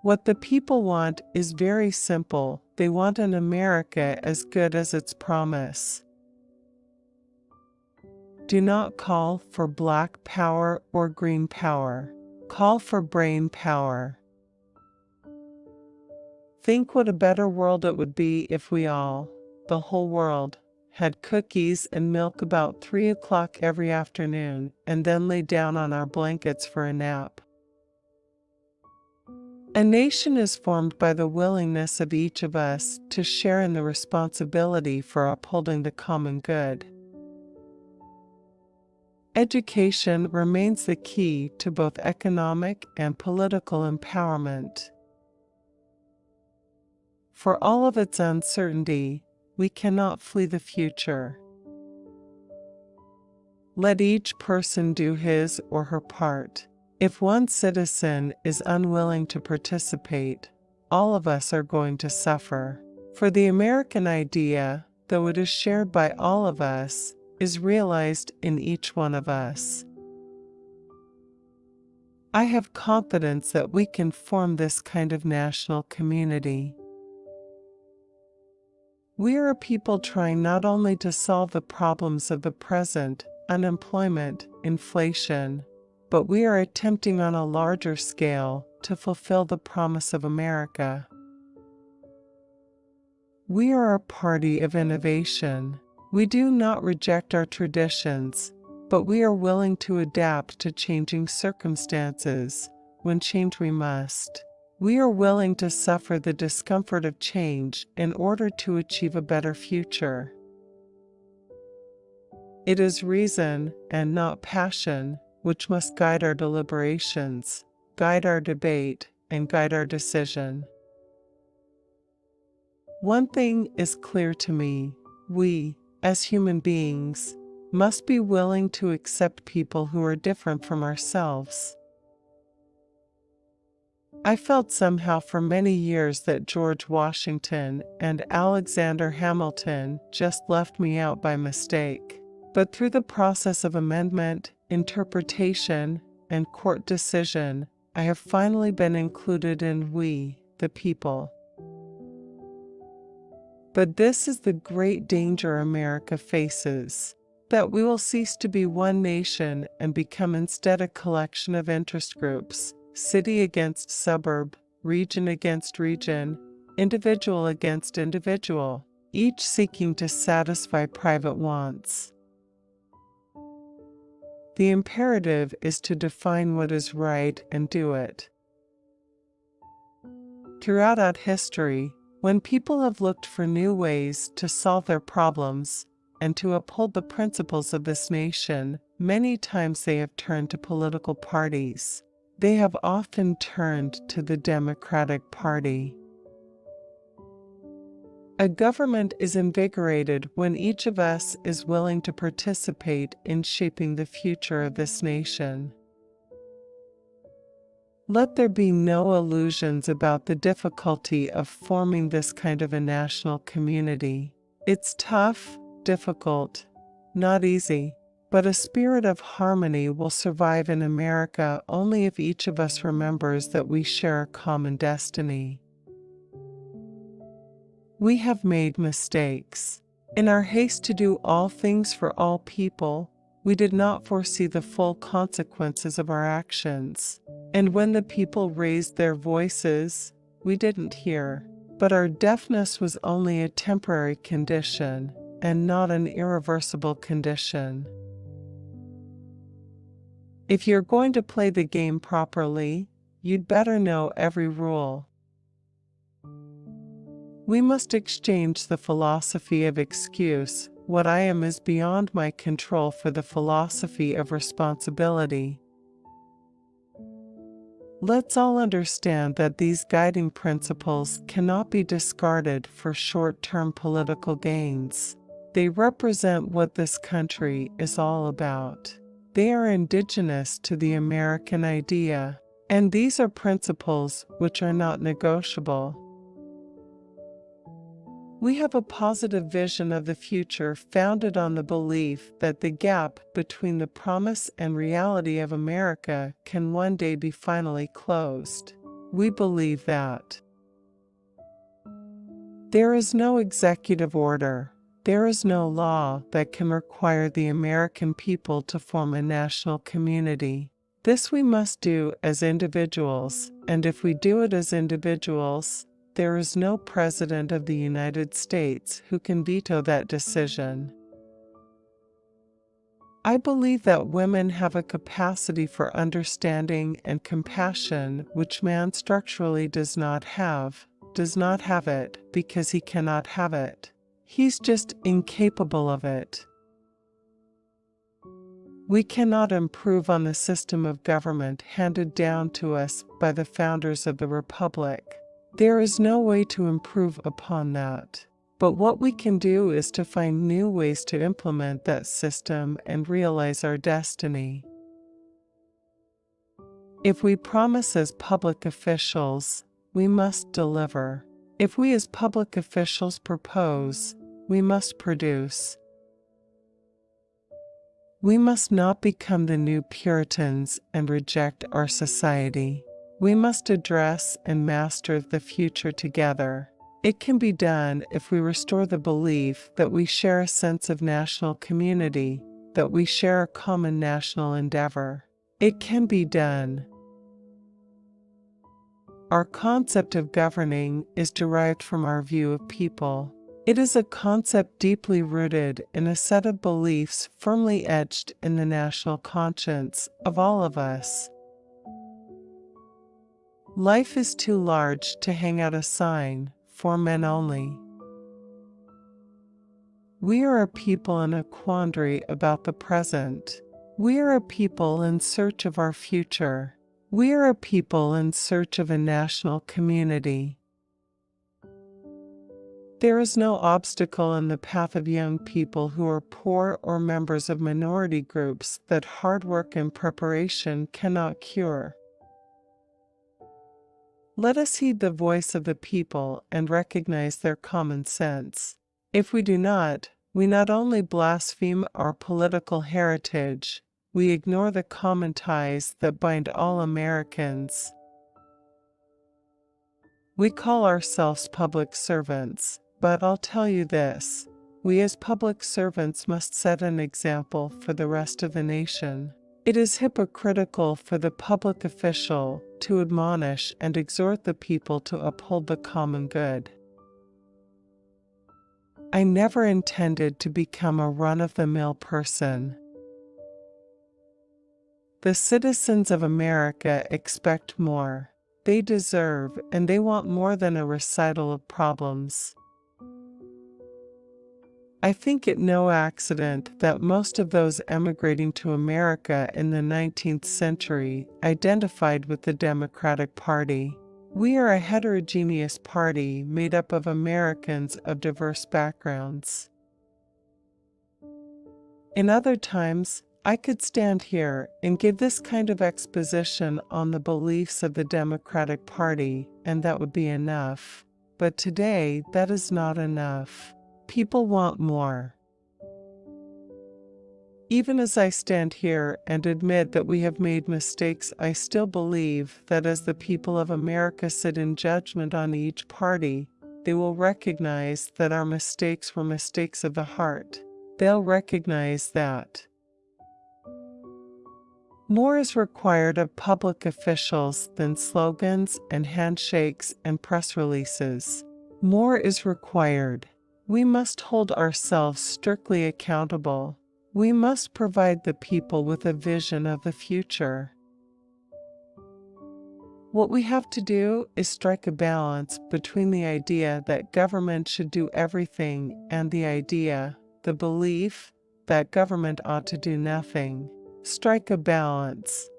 What the people want is very simple. They want an America as good as its promise. Do not call for black power or green power. Call for brain power. Think what a better world it would be if we all, the whole world, had cookies and milk about 3 o'clock every afternoon and then lay down on our blankets for a nap. A nation is formed by the willingness of each of us to share in the responsibility for upholding the common good. Education remains the key to both economic and political empowerment. For all of its uncertainty, we cannot flee the future. Let each person do his or her part. If one citizen is unwilling to participate, all of us are going to suffer. For the American idea, though it is shared by all of us, is realized in each one of us. I have confidence that we can form this kind of national community. We are a people trying not only to solve the problems of the present, unemployment, inflation, but we are attempting on a larger scale to fulfill the promise of America. We are a party of innovation. We do not reject our traditions, but we are willing to adapt to changing circumstances. When change we must. We are willing to suffer the discomfort of change in order to achieve a better future. It is reason, and not passion, which must guide our deliberations, guide our debate, and guide our decision. One thing is clear to me: we, as human beings, must be willing to accept people who are different from ourselves. I felt somehow for many years that George Washington and Alexander Hamilton just left me out by mistake. But through the process of amendment, interpretation, and court decision, I have finally been included in we, the people. But this is the great danger America faces, that we will cease to be one nation and become instead a collection of interest groups, city against suburb, region against region, individual against individual, each seeking to satisfy private wants. The imperative is to define what is right and do it. Throughout history, when people have looked for new ways to solve their problems and to uphold the principles of this nation, many times they have turned to political parties. They have often turned to the Democratic Party. A government is invigorated when each of us is willing to participate in shaping the future of this nation. Let there be no illusions about the difficulty of forming this kind of a national community. It's tough, difficult, not easy, but a spirit of harmony will survive in America only if each of us remembers that we share a common destiny. We have made mistakes. In our haste to do all things for all people, we did not foresee the full consequences of our actions. And when the people raised their voices, we didn't hear. But our deafness was only a temporary condition, and not an irreversible condition. If you're going to play the game properly, you'd better know every rule. We must exchange the philosophy of excuse, what I am is beyond my control, for the philosophy of responsibility. Let's all understand that these guiding principles cannot be discarded for short-term political gains. They represent what this country is all about. They are indigenous to the American idea, and these are principles which are not negotiable. We have a positive vision of the future founded on the belief that the gap between the promise and reality of America can one day be finally closed. We believe that there is no executive order, there is no law that can require the American people to form a national community. This we must do as individuals, and if we do it as individuals, there is no president of the United States who can veto that decision. I believe that women have a capacity for understanding and compassion which man structurally does not have it because he cannot have it. He's just incapable of it. We cannot improve on the system of government handed down to us by the founders of the Republic. There is no way to improve upon that. But what we can do is to find new ways to implement that system and realize our destiny. If we promise as public officials, we must deliver. If we as public officials propose, we must produce. We must not become the new Puritans and reject our society. We must address and master the future together. It can be done if we restore the belief that we share a sense of national community, that we share a common national endeavor. It can be done. Our concept of governing is derived from our view of people. It is a concept deeply rooted in a set of beliefs firmly etched in the national conscience of all of us. Life is too large to hang out a sign, for men only. We are a people in a quandary about the present. We are a people in search of our future. We are a people in search of a national community. There is no obstacle in the path of young people who are poor or members of minority groups that hard work and preparation cannot cure. Let us heed the voice of the people and recognize their common sense. If we do not, we not only blaspheme our political heritage, we ignore the common ties that bind all Americans. We call ourselves public servants, but I'll tell you this: we as public servants must set an example for the rest of the nation. It is hypocritical for the public official to admonish and exhort the people to uphold the common good. I never intended to become a run-of-the-mill person. The citizens of America expect more. They deserve and they want more than a recital of problems. I think it no accident that most of those emigrating to America in the 19th century identified with the Democratic Party. We are a heterogeneous party made up of Americans of diverse backgrounds. In other times, I could stand here and give this kind of exposition on the beliefs of the Democratic Party, and that would be enough. But today, that is not enough. People want more. Even as I stand here and admit that we have made mistakes, I still believe that as the people of America sit in judgment on each party, they will recognize that our mistakes were mistakes of the heart. They'll recognize that more is required of public officials than slogans and handshakes and press releases. More is required. We must hold ourselves strictly accountable. We must provide the people with a vision of the future. What we have to do is strike a balance between the idea that government should do everything and the belief, that government ought to do nothing. Strike a balance.